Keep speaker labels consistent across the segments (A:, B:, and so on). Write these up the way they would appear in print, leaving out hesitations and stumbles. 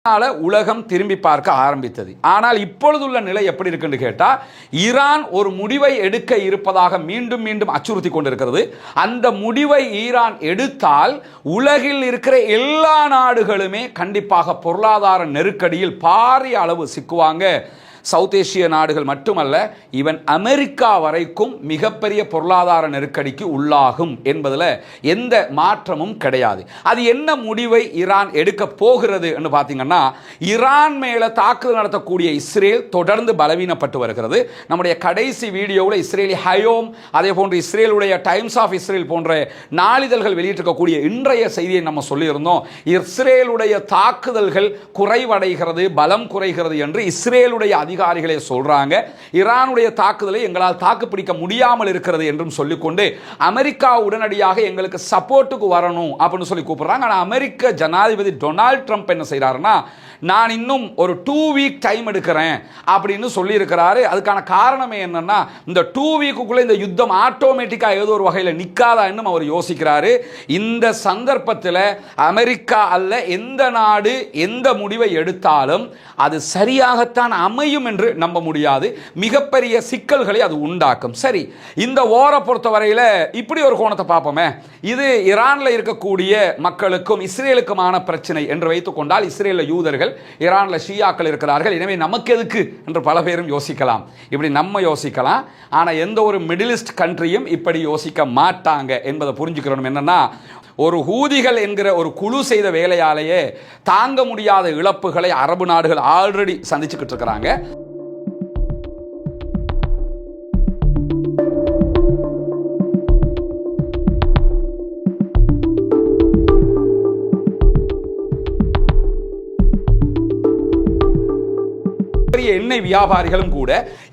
A: உலகம் திரும்பி பார்க்க ஆரம்பித்தது. ஆனால் இப்பொழுதுள்ள நிலை எப்படி இருக்குன்னு கேட்டா, ஈரான் ஒரு முடிவை எடுக்க இருப்பதாக மீண்டும் மீண்டும் அச்சுறுத்தி கொண்டிருக்கிறது. அந்த முடிவை ஈரான் எடுத்தால் உலகில் இருக்கிற எல்லா நாடுகளுமே கண்டிப்பாக பொருளாதார நெருக்கடியில் பாரிய அளவு சிக்குவாங்க. சவுத் ஏசிய நாடுகள் மட்டுமல்ல, ஈவன் அமெரிக்கா வரைக்கும் மிகப்பெரிய பொருளாதார நெருக்கடிக்கு உள்ளாகும் என்பதில் எந்த மாற்றமும் கிடையாது. அது என்ன முடிவை ஈரான் எடுக்க போகிறது என்று பார்த்தீங்கன்னா, ஈரான் மேலே தாக்குதல் நடத்தக்கூடிய இஸ்ரேல் தொடர்ந்து பலவீனப்பட்டு வருகிறது. நம்முடைய கடைசி வீடியோவில் இஸ்ரேலி ஹயோம், அதே போன்று இஸ்ரேலுடைய டைம்ஸ் ஆஃப் இஸ்ரேல் போன்ற நாளிதழ்கள் வெளியிட்டிருக்கக்கூடிய இன்றைய செய்தியை நம்ம சொல்லியிருந்தோம். இஸ்ரேலுடைய தாக்குதல்கள் குறைவடைகிறது, பலம் குறைகிறது என்று இஸ்ரேலுடைய அதிகாரிகளே சொல்றாங்க. ஈரானுடைய தாக்குதலை எங்களால் தாக்குப்பிடிக்க முடியாமல் இருக்கிறது என்றும் சொல்லிக்கொண்டு அமெரிக்கா உடனடியாக எங்களுக்கு சப்போர்ட்டுக்கு வரணும் அப்படின்னு சொல்லி கூப்பிடுறாங்க. ஆனால் அமெரிக்க ஜனாதிபதி டொனால்ட் ட்ரம்ப் என்ன செய்யறாருன்னா, நான் இன்னும் ஒரு 2 வீக் டைம் எடுக்கிறேன் அப்படின்னு சொல்லி இருக்கிறாரு. அதுக்கான காரணமே என்னன்னா, இந்த 2 வீக்குள்ள இந்த யுத்தம் ஆட்டோமேட்டிக்கா ஏதோ ஒரு வகையில் நிற்காதா என்று அவர் யோசிக்கிறாரு. இந்த சந்தர்ப்பத்தில் அமெரிக்கா அல்ல எந்த நாடு எந்த முடிவை எடுத்தாலும் அது சரியாகத்தான் அமையும் என்று நம்ப முடியாது. மிகப்பெரிய சிக்கல்களை அது உண்டாக்கும். சரி, இந்த ஓரை பொறுத்தவரையில் இப்படி ஒரு கோணத்தை பார்ப்போமே. இது ஈரான்ல இருக்கக்கூடிய மக்களுக்கும் இஸ்ரேலுக்குமான பிரச்சனை என்று வைத்துக் கொண்டால், இஸ்ரேலில் யூதர்கள், ஈரான்ல ஷியாக்கள் இருக்கிறார்கள். எனவே நமக்கு எதுக்கு என்று பல பேரும் யோசிக்கலாம். இப்படி நம்ம யோசிக்கலாம். ஆனால் எந்த ஒரு மிடில் ஈஸ்ட் கண்ட்ரியும் இப்படி யோசிக்க மாட்டாங்க என்பதை புரிஞ்சுக்கிறோம். என்னன்னா, ஒரு ஹூதிகள் என்கிற ஒரு குழு செய்த வேலையாலேயே தாங்க முடியாத இழப்புகளை அரபு நாடுகள் ஆல்ரெடி சந்திச்சுக்கிட்டு இருக்கிறாங்க. எண்ணெய் வியாபாரிகளும் கூட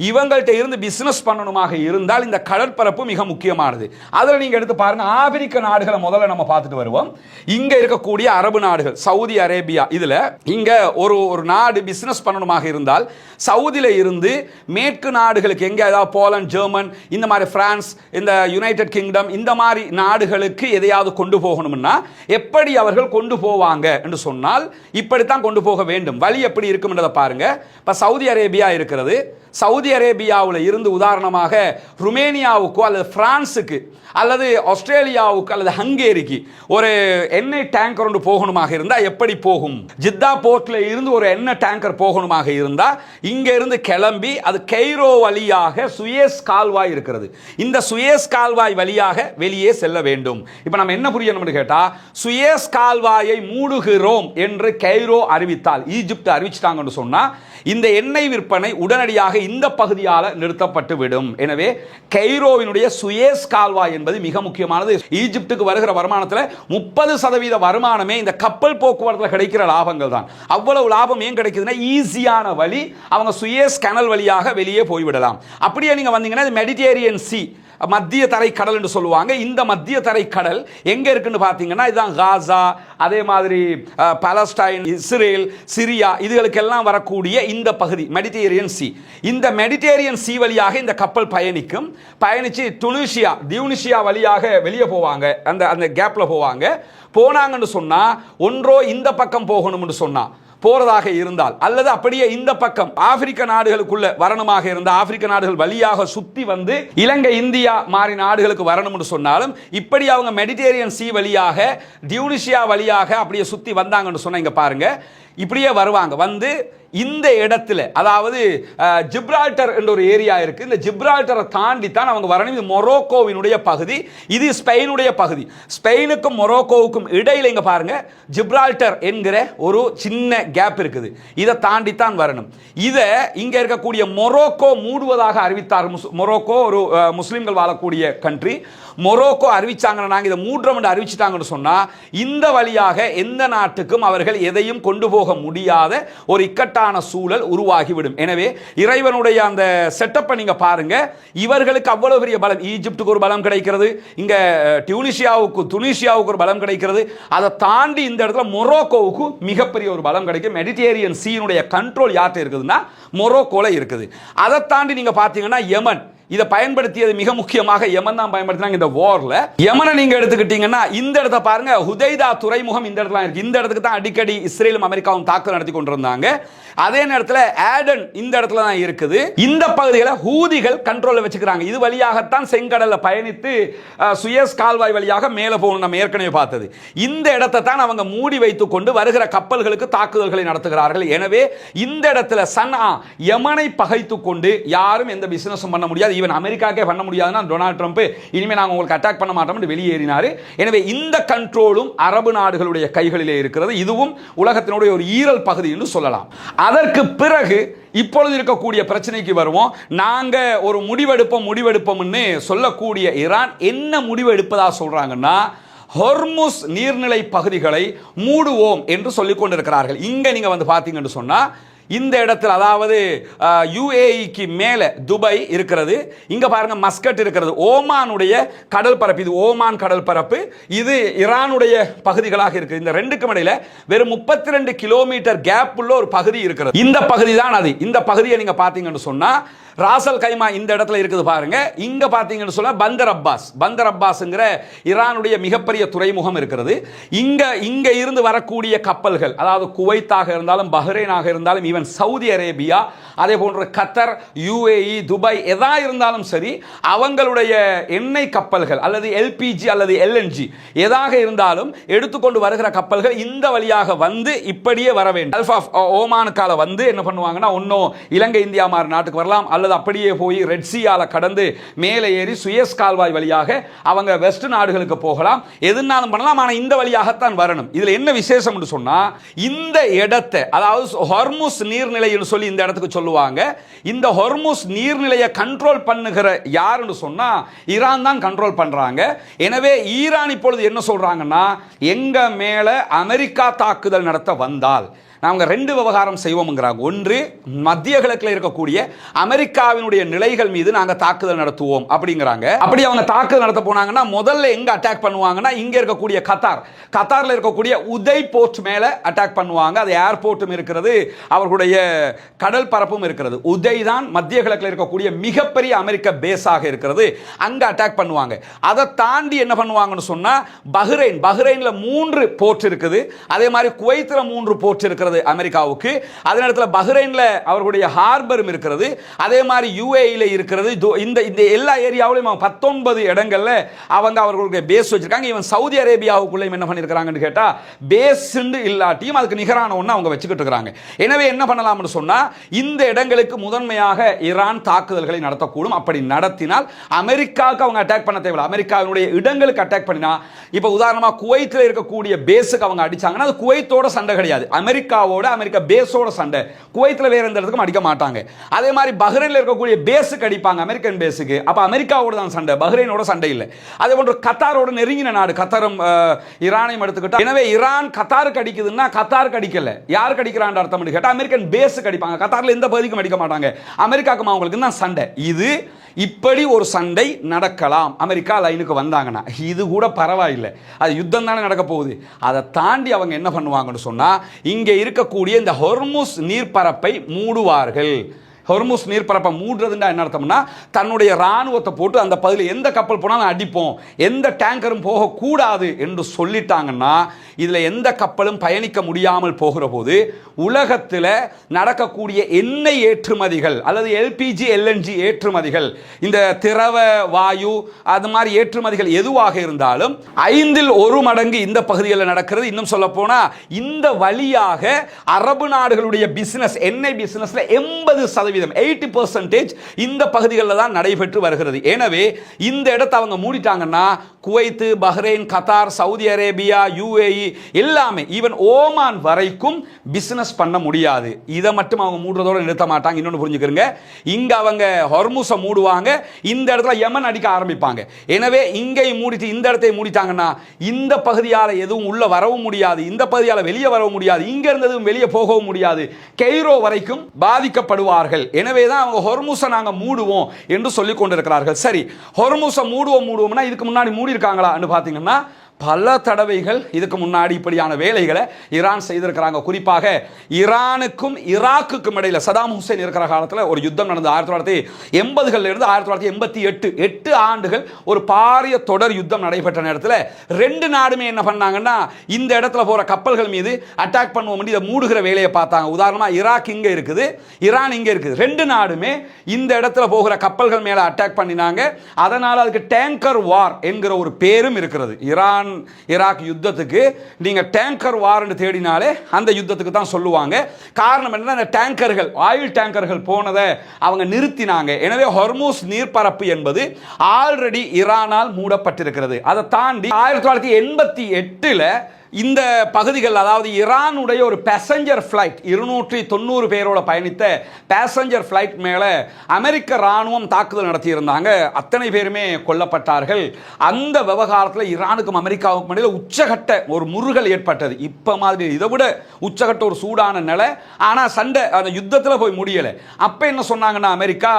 A: இவங்கள்ட்ட இருந்து பிசினஸ் பண்ணணுமாக இருந்தால் இந்த கடற்பரப்பு மிக முக்கியமானது. அதில் நீங்க எடுத்து பாருங்க, ஆப்பிரிக்க நாடுகளை முதல்ல நம்ம பார்த்துட்டு வருவோம். இங்க இருக்கக்கூடிய அரபு நாடுகள், சவுதி அரேபியா, இதுல இங்க ஒரு நாடு பிசினஸ் பண்ணணுமாக இருந்தால் சவுதியில இருந்து மேற்கு நாடுகளுக்கு, எங்க ஏதாவது போலந்து, ஜெர்மன், இந்த மாதிரி பிரான்ஸ், இந்த யுனைடெட் கிங்டம், இந்த மாதிரி நாடுகளுக்கு எதையாவது கொண்டு போகணும்னா எப்படி அவர்கள் கொண்டு போவாங்க என்று சொன்னால், இப்படித்தான் கொண்டு போக வேண்டும். வழி எப்படி இருக்கும் என்றதை பாருங்க. இப்ப சவுதி அரேபியா இருக்கிறது. சவுதி அரேபியாவில் இருந்து உதாரணமாக ருமேனியாவுக்கோ அல்லது பிரான்ஸுக்கு அல்லது ஆஸ்திரேலியாவுக்கு அல்லது ஹங்கேரிக்கு ஒரு எண்ணெய் டேங்கர் ஒன்று போகணுமாக இருந்தால் எப்படி போகும்? ஜித்தா போர்ட்ல இருந்து ஒரு எண்ணெய் டேங்கர் போகணுமாக இருந்தால் இங்க இருந்து கிளம்பி அது கெய்ரோ வழியாக சுயேஸ் கால்வாய் இருக்கிறது. இந்த சுயேஸ் கால்வாய் வழியாக வெளியே செல்ல வேண்டும். இப்போ நம்ம என்ன புரியணும்னு கேட்டா, சுயேஸ் கால்வாயை மூடுகிறோம் என்று கெய்ரோ அறிவித்தால், ஈஜிப்ட் அறிவிச்சிட்டாங்கன்னு சொன்னா, இந்த எண்ணெய் விற்பனை உடனடியாக இந்த பகுதியால் நிறுத்தப்பட்டு விடும். எனவே கெய்ரோவினுடைய சுயேஸ் கால்வாய் என்பது மிக முக்கியமானது. ஈஜிப்டுக்கு வருகிற வருமானத்தில் 30% வருமானமே இந்த கப்பல் போக்குவரத்தில் கிடைக்கிற லாபங்கள் தான். அவ்வளவு லாபம் ஏன் கிடைக்குதுன்னா, ஈஸியான வழி, அவங்க சுயேஸ் கனல் வழியாக வெளியே போய்விடலாம். அப்படியே நீங்க வந்தீங்கன்னா மெடிட்டேரியன் சி, மத்திய தரை கடல் என்று சொல்லுவாங்க. இந்த மத்திய தரை கடல் எங்க இருக்குன்னு பார்த்தீங்கன்னா, இதுதான் காசா, அதே மாதிரி பாலஸ்டைன், இஸ்ரேல், சிரியா, இதுகளுக்கெல்லாம் வரக்கூடிய இந்த பகுதி மெடிட்டேரியன் சி. இந்த மெடிட்டேரியன் சி வழியாக இந்த கப்பல் பயணிச்சு டியூனிஷியா வழியாக வெளியே போவாங்க. அந்த கேப்ல போனாங்கன்னு சொன்னா, ஒன்றோ இந்த பக்கம் போகணும்னு சொன்னா போறதாக இருந்தால், அல்லது அப்படியே இந்த பக்கம் ஆப்பிரிக்க நாடுகளுக்குள்ள வரணுமாக இருந்தால் ஆப்பிரிக்க நாடுகள் வழியாக சுத்தி வந்து இலங்கை, இந்தியா மாதிரி நாடுகளுக்கு வரணும்னு சொன்னாலும், இப்படி அவங்க மெடிட்டேரியன் சி வழியாக டியூனிஷியா வழியாக அப்படியே சுத்தி வந்தாங்கன்னு சொன்னா, இங்க பாருங்க, இப்படியே வருவாங்க. வந்து இந்த இடத்துல, அதாவது ஜிப்ரால்டர் என்ற ஒரு ஏரியா இருக்கு. இந்த ஜிப்ரால்டரை தாண்டி தான் அவங்க வரணும். இது மொரோக்கோவினுடைய பகுதி, இது ஸ்பெயினுடைய பகுதி. ஸ்பெயினுக்கும் மொரோக்கோவுக்கும் இடையில இங்க பாருங்க, ஜிப்ரால்டர் என்கிற ஒரு சின்ன கேப் இருக்குது. இதை தாண்டி தான் வரணும். இதை இங்க இருக்கக்கூடிய மொரோக்கோ மூடுவதாக அறிவித்தார். மொரோக்கோ ஒரு முஸ்லிம்கள் வாழக்கூடிய கண்ட்ரி. மொரோக்கோ அறிவிச்சாங்கன்னா, நாங்கள் இதை மூடுறோம் என்று அறிவிச்சிட்டாங்கன்னு சொன்னா, இந்த வழியாக எந்த நாட்டுக்கும் அவர்கள் எதையும் கொண்டு போக முடியாத ஒரு இக்கட்டான சூழல் உருவாகிவிடும். எனவே இறைவனுடைய அந்த செட்டப்பை நீங்க பாருங்க. இவர்களுக்கு அவ்வளவு பெரிய பலம், ஈஜிப்டுக்கு ஒரு பலம் கிடைக்கிறது, இங்க துனிசியாவுக்கு ஒரு பலம் கிடைக்கிறது. அதை தாண்டி இந்த இடத்துல மொரோக்கோவுக்கு மிகப்பெரிய ஒரு பலம் கிடைக்கும். மெடிட்டேரியன் சீனுடைய கண்ட்ரோல் யார்கிட்ட இருக்குதுன்னா மொரோக்கோல இருக்குது. அதை தாண்டி நீங்க பாத்தீங்கன்னா யமன், இதை பயன்படுத்தியது மிக முக்கியமாக யமன் தான் பயன்படுத்தினாங்க இந்த வார்ல. யமனை நீங்க எடுத்துக்கிட்டீங்கன்னா இந்த இடத்த பாருங்க, ஹுதைதா துறைமுகம் இந்த இடத்துல இருக்கு. இந்த இடத்துக்கு தான் அடிக்கடி இஸ்ரேலும் அமெரிக்காவும் தாக்குதல் நடத்தி கொண்டிருந்தாங்க. அதே நேரத்தில் ஆடன் இந்த இடத்துல தான் இருக்குது. இந்த பகுதிகளை ஹூதிகள் கண்ட்ரோல்ல வச்சுக்கிறாங்க. இது வழியாகத்தான் செங்கடல்ல பயணித்து சுயஸ் கால்வாய் வழியாக மேலே போகணும். நம்ம ஏற்கனவே பார்த்தது. இந்த இடத்தை தான் அவங்க மூடி வைத்துக் கொண்டு வருகிற கப்பல்களுக்கு தாக்குதல்களை நடத்துகிறார்கள். எனவே இந்த இடத்துல சன்ஆ யமனை பகைத்துக் கொண்டு யாரும் எந்த பிசினஸும் பண்ண முடியாது. ஈவன் அமெரிக்காக்கே பண்ண முடியாதுன்னா டொனால்ட் ட்ரம்ப் இனிமே நாங்கள் உங்களுக்கு அட்டாக் பண்ண மாட்டோம் வெளியேறினார். எனவே இந்த கண்ட்ரோலும் அரபு நாடுகளுடைய கைகளிலே இருக்கிறது. இதுவும் உலகத்தினுடைய ஒரு ஈரல் பகுதி என்று சொல்லலாம். அதற்கு பிறகு இப்பொழுது இருக்கக்கூடிய பிரச்சனைக்கு வருவோம். நாங்க ஒரு முடிவெடுப்போம்னு சொல்லக்கூடிய ஈரான் என்ன முடிவு எடுப்பதா சொல்றாங்கன்னா, ஹொர்முஸ் நீர்நிலை பகுதிகளை மூடுவோம் என்று சொல்லிக் கொண்டிருக்கிறார்கள். இங்க நீங்க வந்து பாத்தீங்கன்னு சொன்னா இந்த இடத்துல அதாவது யுஏஇக்கு மேலே துபாய் இருக்கிறது. இங்க பாருங்க மஸ்கட் இருக்கிறது. ஓமானுடைய கடல் பரப்பு, இது ஓமான் கடல் பரப்பு, இது ஈரானுடைய பகுதிகளாக இருக்கு. இந்த ரெண்டுக்கும் இடையில வெறும் 32 கிலோமீட்டர் கேப் உள்ள ஒரு பகுதி இருக்கிறது. இந்த பகுதி தான் அது. இந்த பகுதியை நீங்க பாத்தீங்கன்னு சொன்னா ராசல் கைமா இந்த இடத்துல இருக்குது பாருங்க. இங்க பாத்தீங்கன்னு சொன்னா பந்தர் அப்பாஸ்ங்கிற ஈரானுடைய மிகப்பெரிய துறைமுகம் இருக்கிறது. இங்க இருந்து வரக்கூடிய கப்பல்கள், அதாவது குவைத்தாக இருந்தாலும் பஹ்ரைனாக இருந்தாலும் ஈவன் சவுதி அரேபியா, அதே போன்ற கத்தர், யுஏஇ, துபாய் எதா இருந்தாலும் சரி, அவங்களுடைய எண்ணெய் கப்பல்கள் அல்லது எல்பிஜி அல்லது எல்என்ஜி எதாக இருந்தாலும் எடுத்துக்கொண்டு வருகிற கப்பல்கள் இந்த வழியாக வந்து இப்படியே வர வேண்டும். கல்ஃப் ஆஃப் ஓமானுக்கால வந்து என்ன பண்ணுவாங்கன்னா, ஒன்னும் இலங்கை இந்தியா மாதிரி நாட்டுக்கு வரலாம், அல்லது அப்படியே போய் ரெட் சீயால கடந்து மேலே ஏறி சுயஸ் கால்வாய் வழியாக அவங்க வெஸ்ட் நாடுகளுக்கு போகலாம். எதுனாலும் பண்ணலாம். ஆனா இந்த வழியாகத்தான் வரணும். இதுல என்ன விசேஷம் என்று சொன்னா, இந்த இடத்தை அதாவது ஹொர்முஸ் நீர்நிலை சொல்லி இந்த இடத்துக்கு சொல்லுவாங்க. இந்த ஹொர்முஸ் நீர்நிலையை கண்ட்ரோல் பண்ணுகிற யாருன்னு சொன்னா ஈரான் தான் கண்ட்ரோல் பண்றாங்க. எனவே ஈரான் இப்பொழுது என்ன சொல்றாங்கன்னா, எங்க மேல அமெரிக்கா தாக்குதல் நடத்த வந்தால் நாங்கள் ரெண்டு விவகாரம் செய்வோம்ங்கிறாங்க. ஒன்று, மத்திய கிழக்கில் இருக்கக்கூடிய அமெரிக்காவினுடைய நிலைகள் மீது நாங்கள் தாக்குதல் நடத்துவோம் அப்படிங்கிறாங்க. அப்படி அவங்க தாக்குதல் நடத்த போனாங்கன்னா முதல்ல எங்க அட்டாக் பண்ணுவாங்கன்னா, இங்க இருக்கக்கூடிய கத்தார்ல இருக்கக்கூடிய உதய் போர்ட் மேல அட்டாக் பண்ணுவாங்க. அது ஏர்போர்ட்டும் இருக்கிறது, அவர்களுடைய கடல் பரப்பும் இருக்கிறது. உதய் தான் மத்திய கிழக்கில் இருக்கக்கூடிய மிகப்பெரிய அமெரிக்க பேஸாக இருக்கிறது. அங்க அட்டாக் பண்ணுவாங்க. அதை தாண்டி என்ன பண்ணுவாங்கன்னு சொன்னா, பஹ்ரைன்ல 3 போர்ட் இருக்குது. அதே மாதிரி குவைத்ல 3 போர்ட் இருக்கிறது அமெரிக்காவுக்கு. அதே நேரத்தில் பஹ்ரைன்ல அவர்களுடைய ஹார்பரும் இருக்கிறது. அதே மாதிரி யுஏஇல இருக்கிறது. இந்த எல்லா ஏரியாவிலும் 19 இடங்கள்ல அவங்க அவர்களுடைய பேஸ் வச்சிருக்காங்க. இவன் சவுதி அரேபியாவுக்குள்ள என்ன பண்ணிருக்காங்கன்னு கேட்டா, பேஸ் இல்லாட்டியும் அதுக்கு நிகரான ஒன்று அவங்க வச்சுக்கிட்டு இருக்காங்க. எனவே என்ன பண்ணலாம்னு சொன்னா, இந்த இடங்களுக்கு முதன்மையாக ஈரான் தாக்குதல்களை நடத்தக்கூடும். அப்படி நடத்தினால் அமெரிக்காவுக்கு அவங்க அட்டாக் பண்ண தேவையில்லை. அமெரிக்காவினுடைய இடங்களுக்கு அட்டாக் பண்ணினா, இப்ப உதாரணமா குவைத்தில் இருக்கக்கூடிய பேஸுக்கு அவங்க அடிச்சாங்கன்னா அது குவைத்தோட சண்டை கிடையாது, அமெரிக்காவோட அமெரிக்கா பேஸோட சண்டை. குவைத்தில் வேற எந்த இடத்துக்கும் அடிக்க மாட்டாங்க. அதே மாதிரி பஹ்ரைன்ல இருக்கக்கூடிய பேஸுக்கு அடிப்பாங்க, அமெரிக்கன் பேஸுக்கு. அப்ப அமெரிக்காவோட தான் சண்டை, பஹ்ரைனோட சண்டை இல்லை. அதே போன்று கத்தாரோட நெருங்கின நாடு, கத்தாரும் ஈரானையும் எடுத்துக்கிட்டா. எனவே ஈரான் கத்தாருக்கு அடிக்குதுன்னா கத்தாருக்கு அடிக்கல, யாருக்கு அடிக்கிறான் அர்த்தம் கேட்டா அமெரிக்கன் பேஸுக்கு அடிப்பாங்க. கத்தாரில் எந்த பகுதிக்கும் அடிக்க மாட்டாங்க, அமெரிக்காவுக்கும் அவங்களுக்கு தான் சண்டை. இது இப்படி ஒரு சண்டை நடக்கலாம் அமெரிக்கா லைனுக்கு வந்தாங்கன்னா. இது கூட பரவாயில்லை, அது யுத்தம் தானே நடக்க போகுது. அதை தாண்டி அவங்க என்ன பண்ணுவாங்கன்னு சொன்னா, இங்கே இருக்கக்கூடிய இந்த ஹொர்முஸ் நீர்ப்பரப்பை மூடுவார்கள். ஹொர்முஸ் நீர்ப்பரப்பை மூடுறதுன்னா என்ன அர்த்தம்னா, தன்னுடைய ராணுவத்தை போட்டு அந்த பகுதியில் எந்த கப்பல் போனாலும் அடிப்போம், எந்த டேங்கரும் போகக்கூடாது என்று சொல்லிட்டாங்கன்னா இதில் எந்த கப்பலும் பயணிக்க முடியாமல் போகிற போது உலகத்தில் நடக்கக்கூடிய எண்ணெய் ஏற்றுமதிகள் அல்லது எல்பிஜி எல்என்ஜி ஏற்றுமதிகள், இந்த திரவ வாயு அது மாதிரி ஏற்றுமதிகள் எதுவாக இருந்தாலும் 1/5 மடங்கு இந்த பகுதிகளில் நடக்கிறது. இன்னும் சொல்ல போனா இந்த வழியாக அரபு நாடுகளுடைய பிசினஸ், எண்ணெய் பிசினஸ்ல 80% இந்த பகுதிகளில் தான் நடைபெற்று வருகிறது. எனவே இந்த இடத்தை அவங்க மூடிட்டாங்கன்னா Kuwait, Bahrain, Qatar, Saudi Arabia, UAE எல்லாமே ஈவன் ஓமான் வரைக்கும் பிசினஸ் பண்ண முடியாது. இதை மட்டும் அவங்க மூடுறதோட நிறுத்த மாட்டாங்க. இன்னொன்று புரிஞ்சுக்கிறங்க, இங்க அவங்க ஹொர்முஸை மூடுவாங்க, இந்த இடத்துல யமன் அடிக்க ஆரம்பிப்பாங்க. எனவே இங்கே மூடிட்டு இந்த இடத்தை மூடிட்டாங்கன்னா இந்த பகுதியால் எதுவும் உள்ள வரவும் முடியாது, இந்த பகுதியால் வெளியே வரவும் முடியாது, இங்க இருந்ததும் வெளியே போகவும் முடியாது, கெய்ரோ வரைக்கும் பாதிக்கப்படுவார்கள். எனவே தான் அவங்க ஹொர்முஸை நாங்கள் மூடுவோம் என்று சொல்லிக் கொண்டிருக்கிறார்கள். சரி, ஹொர்முஸை மூடுவோம்னா இதுக்கு முன்னாடி மூடி இருக்காங்களா பார்த்தீங்கன்னா பல தடவைகள் இதுக்கு முன்னாடி இப்படியான வேலைகளை ஈரான் செய்திருக்கிறாங்க. குறிப்பாக ஈரானுக்கும் ஈராக்குக்கும் இடையில சதாம் ஹுசேன் இருக்கிற காலத்தில் ஒரு யுத்தம் நடந்தது. 1980களில் இருந்து 1988 8 ஆண்டுகள் ஒரு பாரிய தொடர் யுத்தம் நடைபெற்ற நேரத்தில் ரெண்டு நாடுமே என்ன பண்ணாங்கன்னா, இந்த இடத்துல போற கப்பல்கள் மீது அட்டாக் பண்ணுவோம் இதை மூடுகிற வேலையை பார்த்தாங்க. உதாரணமா ஈராக் இங்க இருக்குது, ஈரான் இங்க இருக்குது. ரெண்டு நாடுமே இந்த இடத்துல போகிற கப்பல்கள் மேல அட்டாக் பண்ணினாங்க. அதனால அதுக்கு டேங்கர் வார் என்கிற ஒரு பேரும் இருக்கிறது. ஈரான் ஈராக் யுத்தத்துக்கு நீங்க டேங்கர் வார்னு தேடினாலே அந்த யுத்தத்துக்கு தான் சொல்லுவாங்க. காரணம் என்ன, அந்த டேங்கர்கள் ஆயில் டேங்கர்கள் போனதை அவங்க நிறுத்தினாங்க. எனவே ஹொர்முஸ் நீர்ப்பரப்பு என்பது ஆல்ரெடி ஈரானால் மூடப்பட்டிருக்கிறது. அதை தாண்டி 1988ல் இந்த பகுதிகள், அதாவது ஈரானுடைய ஒரு பேசஞ்சர் ஃப்ளைட் 290 பேரோட பயணித்த பேசஞ்சர் ஃப்ளைட் மேலே அமெரிக்க ராணுவம் தாக்குதல் நடத்தியிருந்தாங்க. அத்தனை பேருமே கொல்லப்பட்டார்கள். அந்த விவகாரத்தில் ஈரானுக்கும் அமெரிக்காவுக்கும் இடையில் உச்சகட்ட ஒரு முறுகல் ஏற்பட்டது. இப்போ மாதிரி இதை விட உச்சகட்ட ஒரு சூடான நிலை. ஆனால் சண்டை அந்த யுத்தத்தில் போய் முடியலை. அப்போ என்ன சொன்னாங்கன்னா, அமெரிக்கா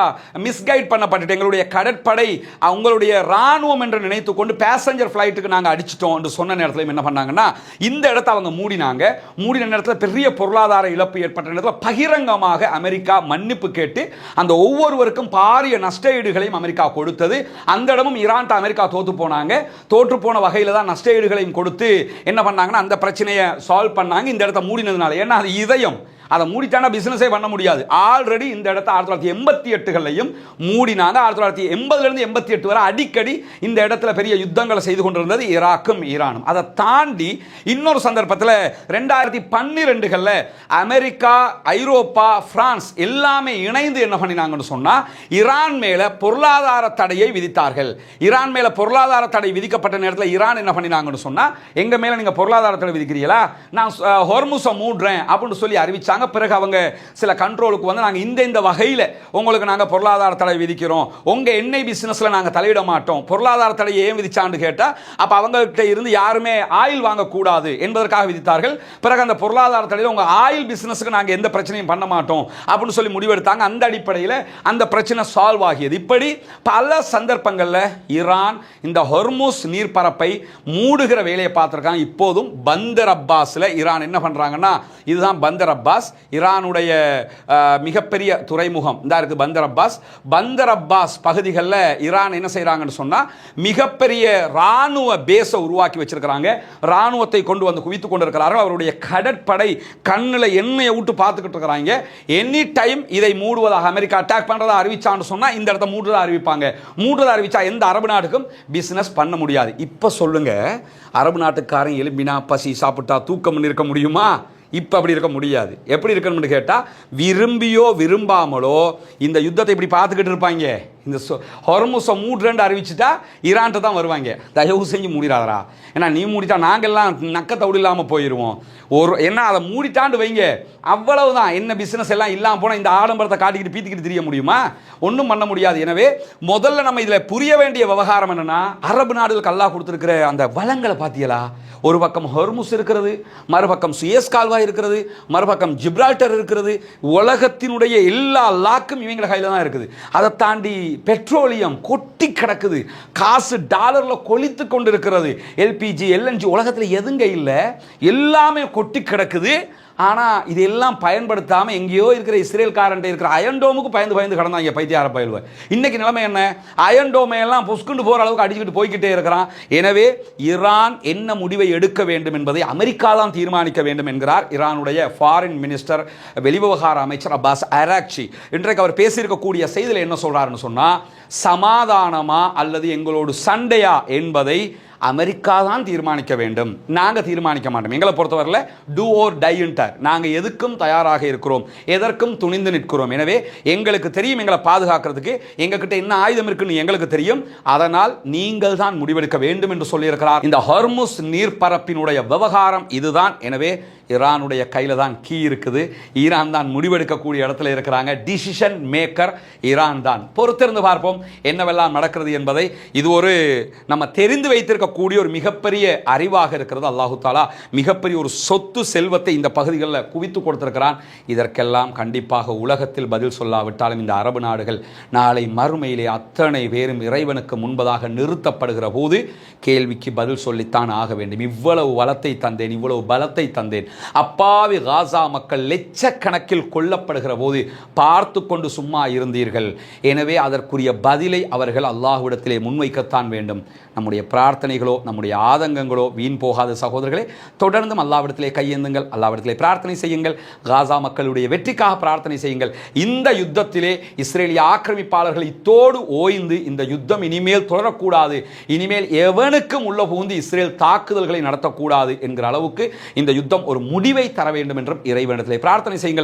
A: மிஸ்கைட் பண்ணப்பட்டு எங்களுடைய கடற்படை உங்களுடைய ராணுவம் என்று நினைத்து கொண்டு பேசஞ்சர் ஃப்ளைட்டுக்கு நாங்கள் அடிச்சிட்டோம் என்று சொன்ன நேரத்தில் என்ன பண்ணாங்கன்னா, இந்த இடத்தை அவங்க மூடினாங்க. மூடின நேரத்தில் பெரிய பொருளாதார இழப்பு ஏற்பட்ட நேரத்தில் பகிரங்கமாக அமெரிக்கா மன்னிப்பு கேட்டு அந்த ஒவ்வொருவருக்கும் பாரிய நஷ்டஈடுகளையும் அமெரிக்கா கொடுத்தது. அந்த இடமும் ஈரான் அமெரிக்கா தோற்று போனாங்க. தோற்று போன வகையில் தான் நஷ்டஈடுகளையும் கொடுத்து என்ன பண்ணாங்கன்னா அந்த பிரச்சனையை சால்வ் பண்ணாங்க. இந்த இடத்தை மூடினதுனால, ஏன்னா அது இதயம், அதை மூடிட்டானா பிசினஸே பண்ண முடியாது. ஆல்ரெடி இந்த இடத்தை 1988களையும் மூடினாங்க. 1980லிருந்து 88 வரை அடிக்கடி இந்த இடத்துல பெரிய யுத்தங்களை செய்து கொண்டிருந்தது ஈராக்கும் ஈரானும். அதை தாண்டி இன்னொரு சந்தர்ப்பத்தில் 2012களில் அமெரிக்கா, ஐரோப்பா, பிரான்ஸ் எல்லாமே இணைந்து என்ன பண்ணினாங்கன்னு சொன்னா, ஈரான் மேல பொருளாதார தடையை விதித்தார்கள். ஈரான் மேல பொருளாதார தடை விதிக்கப்பட்ட நேரத்தில் ஈரான் என்ன பண்ணினாங்கன்னு சொன்னா, எங்க மேல நீங்க பொருளாதார தடை விதிக்கிறீங்களா, நான் ஹொர்முஸை மூடுறேன் அப்படின்னு சொல்லி அறிவிச்சாங்க. பிறகு அவங்க சில கண்ட்ரோலுக்கு வந்து நாங்கள் இந்த வகையில் உங்களுக்கு நாங்கள் பொருளாதார தடை விதிக்கிறோம், உங்கள் எண்ணெய் பிசினஸ்ல நாங்கள் தலையிட மாட்டோம். பொருளாதார தடையை ஏன் விதிச்சான்னு கேட்டால், அப்போ அவங்ககிட்ட இருந்து யாருமே ஆயில் வாங்கக்கூடாது என்பதற்காக விதித்தார்கள். பிறகு அந்த பொருளாதார தடையில் உங்கள் ஆயில் பிசினஸுக்கு நாங்கள் எந்த பிரச்சனையும் பண்ண மாட்டோம் அப்படின்னு சொல்லி முடிவெடுத்தாங்க. அந்த அடிப்படையில் அந்த பிரச்சனை சால்வ் ஆகியது. இப்படி பல சந்தர்ப்பங்களில் ஈரான் இந்த ஹொர்முஸ் நீர்ப்பரப்பை மூடுகிற வேலையை பார்த்துருக்காங்க. இப்போதும் பந்தர் அப்பாஸில் ஈரான் என்ன பண்ணுறாங்கன்னா, இதுதான் பந்தர் அப்பாஸ், ஈரானுடைய மிகப்பெரிய துறைமுகம் இந்த இருக்கு பந்தர் அப்பாஸ். பந்தர் அப்பாஸ் பகுதிகளில் ஈரான் என்ன செய்யறாங்கன்னு சொன்னா, மிகப்பெரிய ராணுவ பேஸை உருவாக்கி வச்சிருக்கிறாங்க. ராணுவத்தை கொண்டு வந்து குவித்துக் கொண்டிருக்கிறார்கள். அவருடைய கடற்படை கண்ணில் எண்ணெயை விட்டு பார்த்துக்கிட்டு இருக்கிறாங்க. எனி டைம் இதை மூடுவதாக அமெரிக்கா அட்டாக் பண்றதா அறிவிச்சான்னு சொன்னா, இந்த இடத்த மூடுறதா அறிவிப்பாங்க. மூடுறதா அறிவிச்சா எந்த அரபு நாட்டுக்கும் பிசினஸ் பண்ண முடியாது. இப்ப சொல்லுங்க, அரபு நாட்டுக்காரன் எலும்பினா பசி சாப்பிட்டா தூக்கம் இருக்க முடியுமா? இப்போ அப்படி இருக்க முடியாது. எப்படி இருக்கணும்னு கேட்டால், விரும்பியோ விரும்பாமலோ இந்த யுத்தத்தை இப்படி பார்த்துக்கிட்டு இருப்பாங்க. இந்த ஹொர்முஸை மூடுறேன்னு அறிவிச்சுட்டா ஈரான்ட்டு தான் வருவாங்க. தயவு செஞ்சு மூடிடாதரா, ஏன்னா நீ மூடிட்டா நாங்கள்லாம் நக்கத்தவுடு இல்லாமல் போயிடுவோம். என்ன அதை மூடிட்டாண்டு வைங்க, அவ்வளவுதான். என்ன பிஸ்னஸ் எல்லாம் இல்லாமல் போனால் இந்த ஆடம்பரத்தை காட்டிக்கிட்டு பீத்திக்கிட்டு தெரிய முடியுமா? ஒன்றும் பண்ண முடியாது. எனவே முதல்ல நம்ம இதில் புரிய வேண்டிய விவகாரம் என்னன்னா, அரபு நாடுகளுக்கு அல்லாஹ் கொடுத்துருக்கிற அந்த வளங்களை பார்த்தீங்களா? ஒரு பக்கம் ஹொர்முஸ் இருக்கிறது, மறுபக்கம் சுயஸ் கால்வாய் இருக்கிறது, மறுபக்கம் ஜிப்ரால்டர் இருக்கிறது. உலகத்தினுடைய எல்லா லாக்கும் இவங்கள கையில் தான் இருக்குது. அதை தாண்டி பெட்ரோலியம் கொட்டி கிடக்குது, காசு டாலர்ல கொளித்து கொண்டு இருக்கிறது. எல்பிஜி, எல்என்ஜி உலகத்தில் எதுங்க இல்லை, எல்லாமே கொட்டி கிடக்குது. ஆனால் இதெல்லாம் பயன்படுத்தாமல் எங்கேயோ இருக்கிற இஸ்ரேல்காரன் இருக்கிற அயன்டோமுக்கு பயந்து கடந்தாங்க பைத்தியார பயில்வ. இன்னைக்கு நிலைமை என்ன, அயன்டோமை எல்லாம் புஷ்குண்டு போகிற அளவுக்கு அடிச்சுக்கிட்டு போய்கிட்டே இருக்கிறான். எனவே ஈரான் என்ன முடிவை எடுக்க வேண்டும் என்பதை அமெரிக்கா தான் தீர்மானிக்க வேண்டும் என்கிறார் ஈரானுடைய ஃபாரின் மினிஸ்டர், வெளிவிவகார அமைச்சர் அப்பாஸ் அராக்சி. இன்றைக்கு அவர் பேசியிருக்கக்கூடிய செய்தியில் என்ன சொல்றாருன்னு சொன்னா, சமாதானமா அல்லது எங்களோடு சண்டையா என்பதை அமெரிக்கா தான் தீர்மானிக்க வேண்டும், நாங்கள் தீர்மானிக்க மாட்டோம். எங்களை பொறுத்தவரையில் டூ ஓர் டைன்டர், நாங்கள் எதுக்கும் தயாராக இருக்கிறோம், எதற்கும் துணிந்து நிற்கிறோம். எனவே எங்களுக்கு தெரியும் எங்களை பாதுகாக்கிறதுக்கு எங்ககிட்ட என்ன ஆயுதம் இருக்குன்னு எங்களுக்கு தெரியும். அதனால் நீங்கள் தான் முடிவெடுக்க வேண்டும் என்று சொல்லியிருக்கிறார். இந்த ஹொர்முஸ் நீர்ப்பரப்பினுடைய விவகாரம் இதுதான். எனவே ஈரானுடைய கையில் தான் கீ இருக்குது. ஈரான் தான் முடிவெடுக்கக்கூடிய இடத்துல இருக்கிறாங்க. டிசிஷன் மேக்கர் ஈரான் தான். பொறுத்திருந்து பார்ப்போம் என்னவெல்லாம் நடக்கிறது என்பதை. இது ஒரு நம்ம தெரிந்து வைத்திருக்கக்கூடிய ஒரு மிகப்பெரிய அறிவாக இருக்கிறது. அல்லாஹு தாலா மிகப்பெரிய ஒரு சொத்து செல்வத்தை இந்த பகுதிகளில் குவித்து கொடுத்திருக்கிறான். இதற்கெல்லாம் கண்டிப்பாக உலகத்தில் பதில் சொல்லாவிட்டாலும் இந்த அரபு நாடுகள் நாளை மறுமையிலே அத்தனை பேரும் இறைவனுக்கு முன்பதாக நிறுத்தப்படுகிற போது கேள்விக்கு பதில் சொல்லித்தான் ஆக வேண்டும். இவ்வளவு வளத்தை தந்தேன், இவ்வளவு பலத்தை தந்தேன், அப்பாவி காசா மக்கள் லட்சக்கணக்கில் கொல்லப்படுகிற போது பார்த்து கொண்டு சும்மா இருந்தீர்கள். எனவே அதற்குரிய பதிலை அவர்கள் அல்லாஹ்விடத்திலே முன்வைக்கத்தான் வேண்டும். நம்முடைய பிரார்த்தனைகளோ நம்முடைய ஆதங்கங்களோ வீண் போகாத சகோதரர்களே. தொடர்ந்தும் அல்லாஹ்விடத்திலே கையேந்துங்கள், அல்லாஹ்விடத்திலே பிரார்த்தனை செய்யுங்கள். காசா மக்களுடைய வெற்றிக்காக பிரார்த்தனை செய்யுங்கள். இந்த யுத்தத்திலே இஸ்ரேலிய ஆக்கிரமிப்பாளர்கள் இத்தோடு ஓய்ந்து இந்த யுத்தம் இனிமேல் தொடரக்கூடாது, இனிமேல் எவனுக்கும் உள்ள புகுந்து இஸ்ரேல் தாக்குதல்களை நடத்தக்கூடாது என்கிற அளவுக்கு இந்த யுத்தம் ஒரு முடிவை தர வேண்டும் என்றும் இறைவனிடத்திலே பிரார்த்தனை செய்யுங்கள்.